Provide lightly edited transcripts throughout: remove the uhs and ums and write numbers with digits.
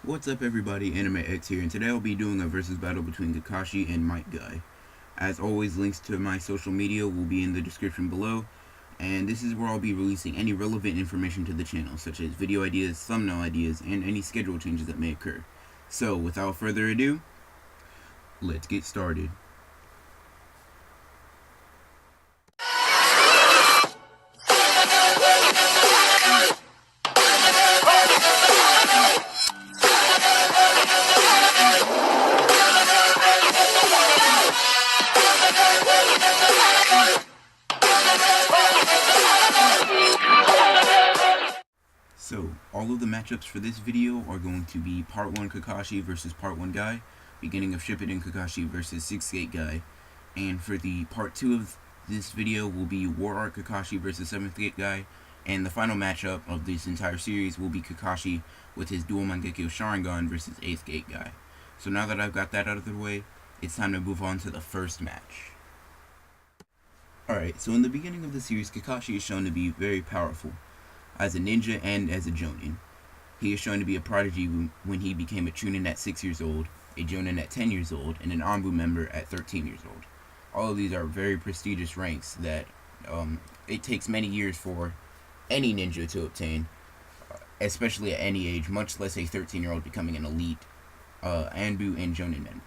What's up everybody, Anime X here, and today I'll be doing a versus battle between Kakashi and Might Guy. As always, links to my social media will be in the description below, and this is where I'll be releasing any relevant information to the channel, such as video ideas, thumbnail ideas, and any schedule changes that may occur. So, without further ado, let's get started. So, all of the matchups for this video are going to be Part 1 Kakashi versus Part 1 Guy, beginning of Shippuden Kakashi versus 6th Gate Guy, and for the Part 2 of this video will be War Art Kakashi versus 7th Gate Guy, and the final matchup of this entire series will be Kakashi with his dual Mangekyo Sharingan versus 8th Gate Guy. So now that I've got that out of the way, it's time to move on to the first match. Alright, so in the beginning of the series, Kakashi is shown to be very powerful as a ninja and as a jonin. He is shown to be a prodigy when he became a chunin at 6 years old, a jonin at 10 years old, and an Anbu member at 13 years old. All of these are very prestigious ranks that it takes many years for any ninja to obtain, especially at any age, much less a 13-year-old becoming an elite Anbu and jonin member.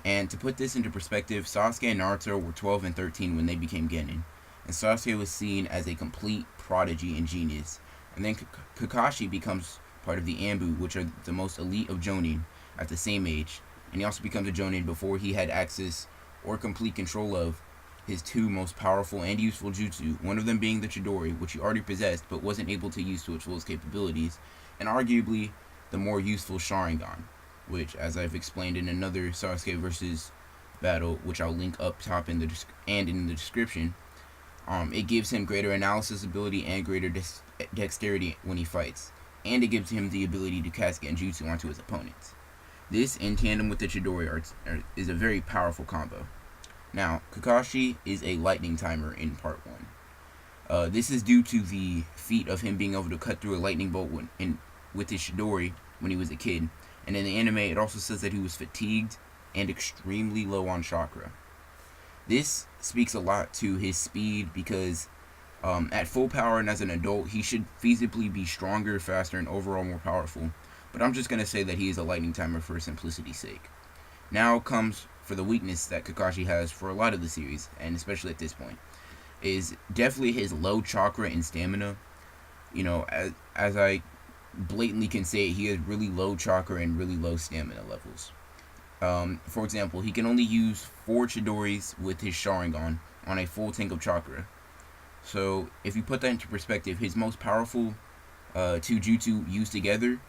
And to put this into perspective, Sasuke and Naruto were 12 and 13 when they became genin, and Sasuke was seen as a complete prodigy and genius. And then Kakashi becomes part of the Anbu, which are the most elite of jonin at the same age, and he also becomes a jonin before he had access or complete control of his two most powerful and useful jutsu, one of them being the Chidori, which he already possessed but wasn't able to use to its fullest capabilities, and arguably the more useful Sharingan, which, as I've explained in another Sasuke versus battle, which I'll link up top in the description, it gives him greater analysis ability and greater dexterity when he fights, and it gives him the ability to cast Genjutsu onto his opponents. This, in tandem with the Chidori, is a very powerful combo. Now, Kakashi is a lightning timer in Part 1. This is due to the feat of him being able to cut through a lightning bolt with his Chidori when he was a kid, and in the anime it also says that he was fatigued and extremely low on chakra. This speaks a lot to his speed because at full power and as an adult, he should feasibly be stronger, faster, and overall more powerful. But I'm just going to say that he is a lightning timer for simplicity's sake. Now comes for the weakness that Kakashi has for a lot of the series, and especially at this point, is definitely his low chakra and stamina. You know, as I blatantly can say it, he has really low chakra and really low stamina levels. For example, he can only use 4 Chidoris with his Sharingan on a full tank of chakra. So, if you put that into perspective, his most powerful 2 jutsu used together,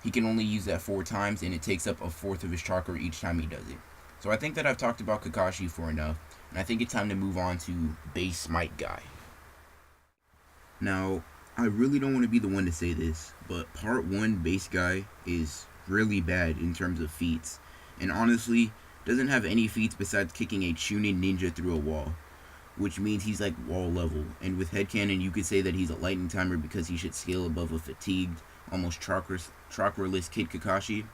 he can only use that 4 times, and it takes up a fourth of his chakra each time he does it. So I think that I've talked about Kakashi for enough, and I think it's time to move on to Base Might Guy. Now, I really don't want to be the one to say this, but Part 1 Base Guy is really bad in terms of feats, and honestly, doesn't have any feats besides kicking a chunin ninja through a wall, which means he's like wall level, and with headcanon you could say that he's a lightning timer because he should scale above a fatigued, almost chakraless Kid Kakashi,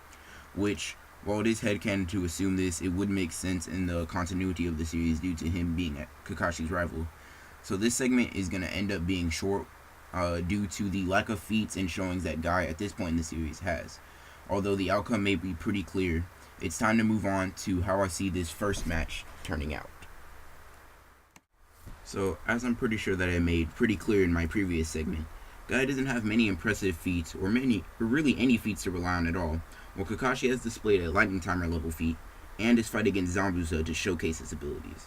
which, while it is headcanon to assume this, it would make sense in the continuity of the series due to him being Kakashi's rival. So this segment is going to end up being short due to the lack of feats and showings that Guy at this point in the series has. Although the outcome may be pretty clear, it's time to move on to how I see this first match turning out. So, as I'm pretty sure that I made pretty clear in my previous segment, Guy doesn't have many impressive feats, or really any feats to rely on at all, while Kakashi has displayed a lightning timer level feat, and his fight against Zambuza to showcase his abilities.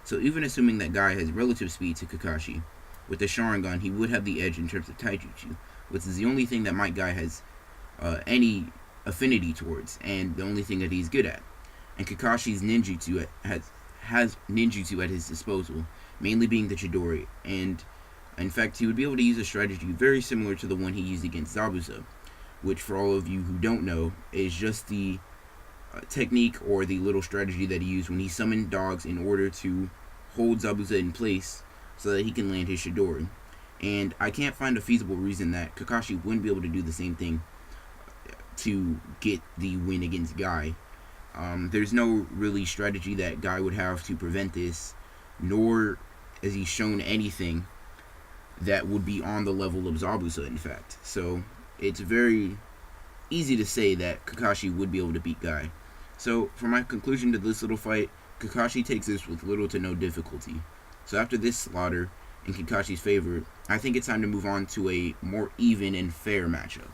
So even assuming that Guy has relative speed to Kakashi, with the Sharingan he would have the edge in terms of Taijutsu, which is the only thing that Might Guy has any affinity towards, and the only thing that he's good at. And Kakashi's ninjutsu has ninjutsu at his disposal, mainly being the Chidori, and in fact he would be able to use a strategy very similar to the one he used against Zabuza, which for all of you who don't know is just the technique or the little strategy that he used when he summoned dogs in order to hold Zabuza in place so that he can land his Chidori. And I can't find a feasible reason that Kakashi wouldn't be able to do the same thing to get the win against Guy. There's no really strategy that Guy would have to prevent this, nor has he shown anything that would be on the level of Zabuza, in fact. So it's very easy to say that Kakashi would be able to beat Guy. So for my conclusion to this little fight, Kakashi takes this with little to no difficulty. So after this slaughter in Kakashi's favor, I think it's time to move on to a more even and fair matchup.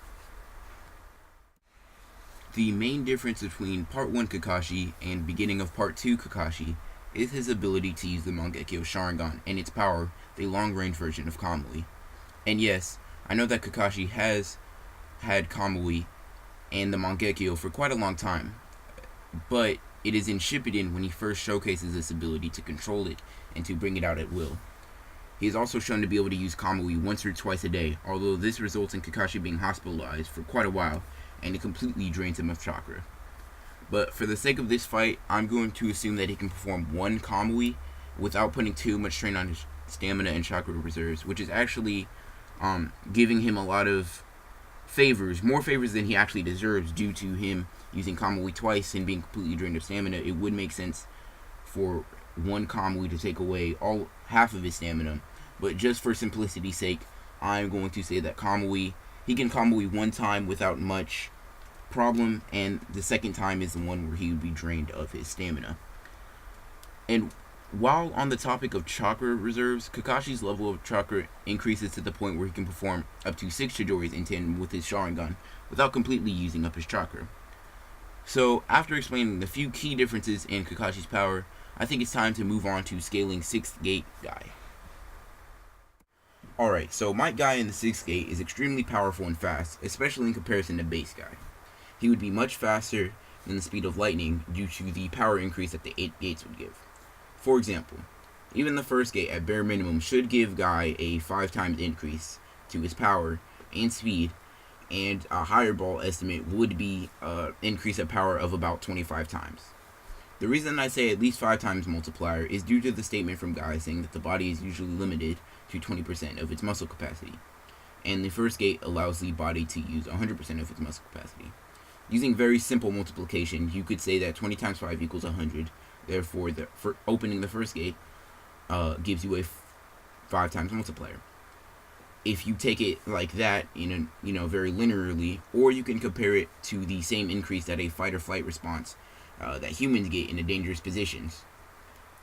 The main difference between Part 1 Kakashi and beginning of Part 2 Kakashi is his ability to use the Mangekyo Sharingan and its power, the long-range version of Kamui. And yes, I know that Kakashi has had Kamui and the Mangekyo for quite a long time, but it is in Shippuden when he first showcases this ability to control it and to bring it out at will. He is also shown to be able to use Kamui once or twice a day, although this results in Kakashi being hospitalized for quite a while, and it completely drains him of chakra. But for the sake of this fight, I'm going to assume that he can perform one Kamui without putting too much strain on his stamina and chakra reserves, which is actually giving him a lot of favors, more favors than he actually deserves due to him using Kamui twice and being completely drained of stamina. It would make sense for one Kamui to take away half of his stamina, but just for simplicity's sake, I'm going to say that he can Kamui one time without much problem, and the second time is the one where he would be drained of his stamina. And while on the topic of chakra reserves, Kakashi's level of chakra increases to the point where he can perform up to 6 Chijoris in tandem with his Sharingan without completely using up his chakra. So after explaining the few key differences in Kakashi's power, I think it's time to move on to scaling 6th Gate Guy. Alright, so Might Guy in the 6th Gate is extremely powerful and fast, especially in comparison to Base Guy. He would be much faster than the speed of lightning due to the power increase that the 8 gates would give. For example, even the first gate at bare minimum should give Guy a 5 times increase to his power and speed, and a higher ball estimate would be an increase of power of about 25 times. The reason I say at least 5 times multiplier is due to the statement from Guy saying that the body is usually limited to 20% of its muscle capacity, and the first gate allows the body to use 100% of its muscle capacity. Using very simple multiplication, you could say that 20 times 5 equals 100. Therefore, for opening the first gate gives you a 5 times multiplier. If you take it like that, very linearly, or you can compare it to the same increase that a fight or flight response that humans get in a dangerous positions.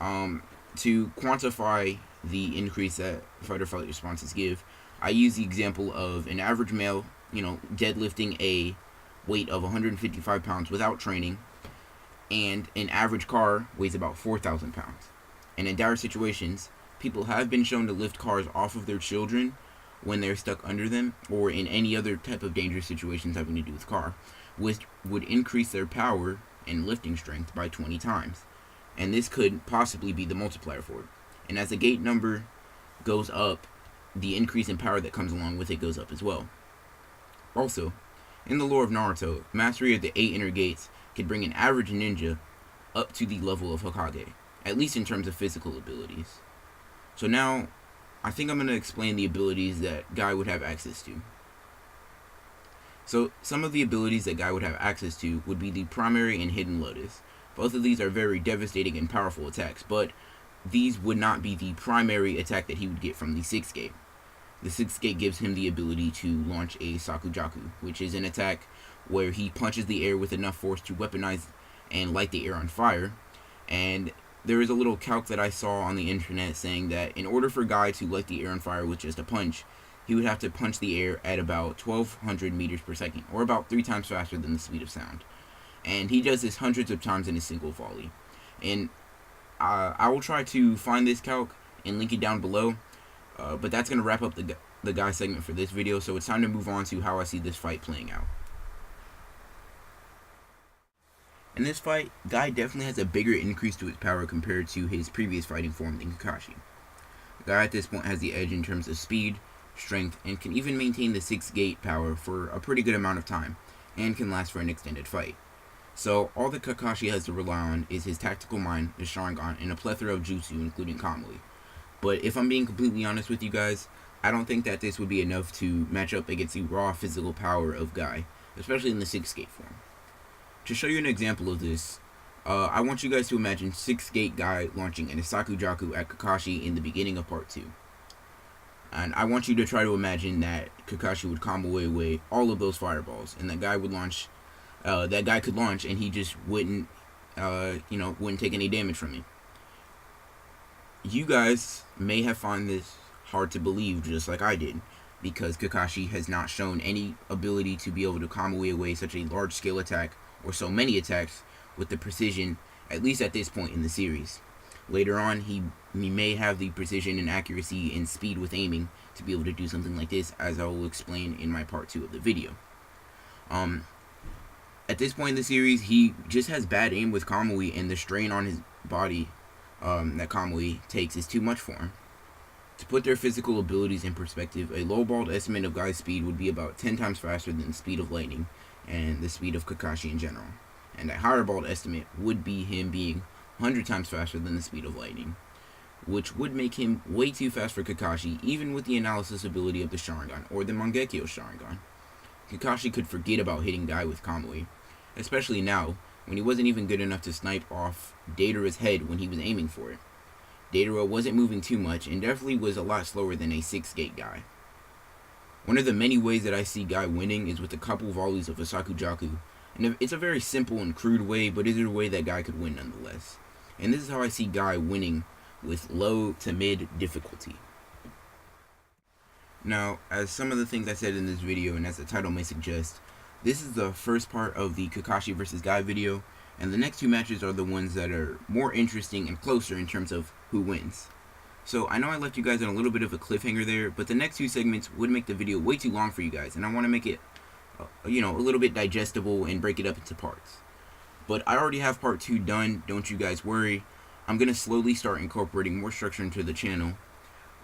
To quantify the increase that fight or flight responses give, I use the example of an average male, deadlifting a weight of 155 pounds without training, and an average car weighs about 4,000 pounds. And in dire situations, people have been shown to lift cars off of their children when they're stuck under them, or in any other type of dangerous situations having to do with car, which would increase their power and lifting strength by 20 times. And this could possibly be the multiplier for it. And as the gate number goes up, the increase in power that comes along with it goes up as well. Also, in the lore of Naruto, mastery of the 8 inner gates could bring an average ninja up to the level of Hokage, at least in terms of physical abilities. So now, I think I'm going to explain the abilities that Guy would have access to. So, some of the abilities that Guy would have access to would be the Primary and Hidden Lotus. Both of these are very devastating and powerful attacks, but these would not be the primary attack that he would get from the 6th gate. The 6th gate gives him the ability to launch a Sakujaku, which is an attack where he punches the air with enough force to weaponize and light the air on fire. And there is a little calc that I saw on the internet saying that in order for Guy to light the air on fire with just a punch, he would have to punch the air at about 1,200 meters per second, or about 3 times faster than the speed of sound. And he does this hundreds of times in a single volley. And I will try to find this calc and link it down below. But that's going to wrap up the Guy segment for this video, so it's time to move on to how I see this fight playing out. In this fight, Guy definitely has a bigger increase to his power compared to his previous fighting form than Kakashi. Guy at this point has the edge in terms of speed, strength, and can even maintain the 6th gate power for a pretty good amount of time, and can last for an extended fight. So all that Kakashi has to rely on is his tactical mind, his Sharingan, and a plethora of jutsu, including Kamui. But if I'm being completely honest with you guys, I don't think that this would be enough to match up against the raw physical power of Guy. especially in the 6 gate form. To show you an example of this, I want you guys to imagine 6 gate guy launching an Isakujaku at Kakashi in the beginning of part 2. And I want you to try to imagine that Kakashi would combo away all of those fireballs, and that guy would launch, that guy could launch, and he just wouldn't take any damage from it. You guys may have found this hard to believe, just like I did, because Kakashi has not shown any ability to be able to combo away such a large scale attack, or so many attacks, with the precision, at least at this point in the series. Later on, he may have the precision and accuracy and speed with aiming to be able to do something like this, as I will explain in my part 2 of the video. At this point in the series, he just has bad aim with Kamui, and the strain on his body that Kamui takes is too much for him. To put their physical abilities in perspective, a lowballed estimate of Guy's speed would be about 10 times faster than the speed of lightning and the speed of Kakashi in general. And a higher balled estimate would be him being 100 times faster than the speed of lightning, which would make him way too fast for Kakashi, even with the analysis ability of the Sharingan, or the Mangekyo Sharingan. Kakashi could forget about hitting Guy with Kamui, especially now, when he wasn't even good enough to snipe off Datara's head when he was aiming for it. Datara wasn't moving too much, and definitely was a lot slower than a 6 gate Guy. One of the many ways that I see Guy winning is with a couple volleys of Isakujaku, and it's a very simple and crude way, but it is a way that Guy could win nonetheless. And this is how I see Guy winning with low to mid difficulty. Now, as some of the things I said in this video, and as the title may suggest, this is the first part of the Kakashi vs. Guy video, and the next 2 matches are the ones that are more interesting and closer in terms of who wins. So I know I left you guys on a little bit of a cliffhanger there, but the next 2 segments would make the video way too long for you guys, and I want to make it a little bit digestible and break it up into parts. But I already have part 2 done, don't you guys worry. I'm going to slowly start incorporating more structure into the channel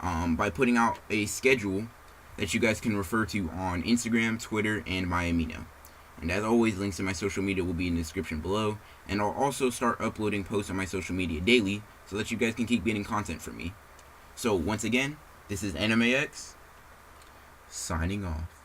by putting out a schedule that you guys can refer to on Instagram, Twitter, and my Amino. And as always, links to my social media will be in the description below, and I'll also start uploading posts on my social media daily so that you guys can keep getting content from me. So once again, this is AnimeX, signing off.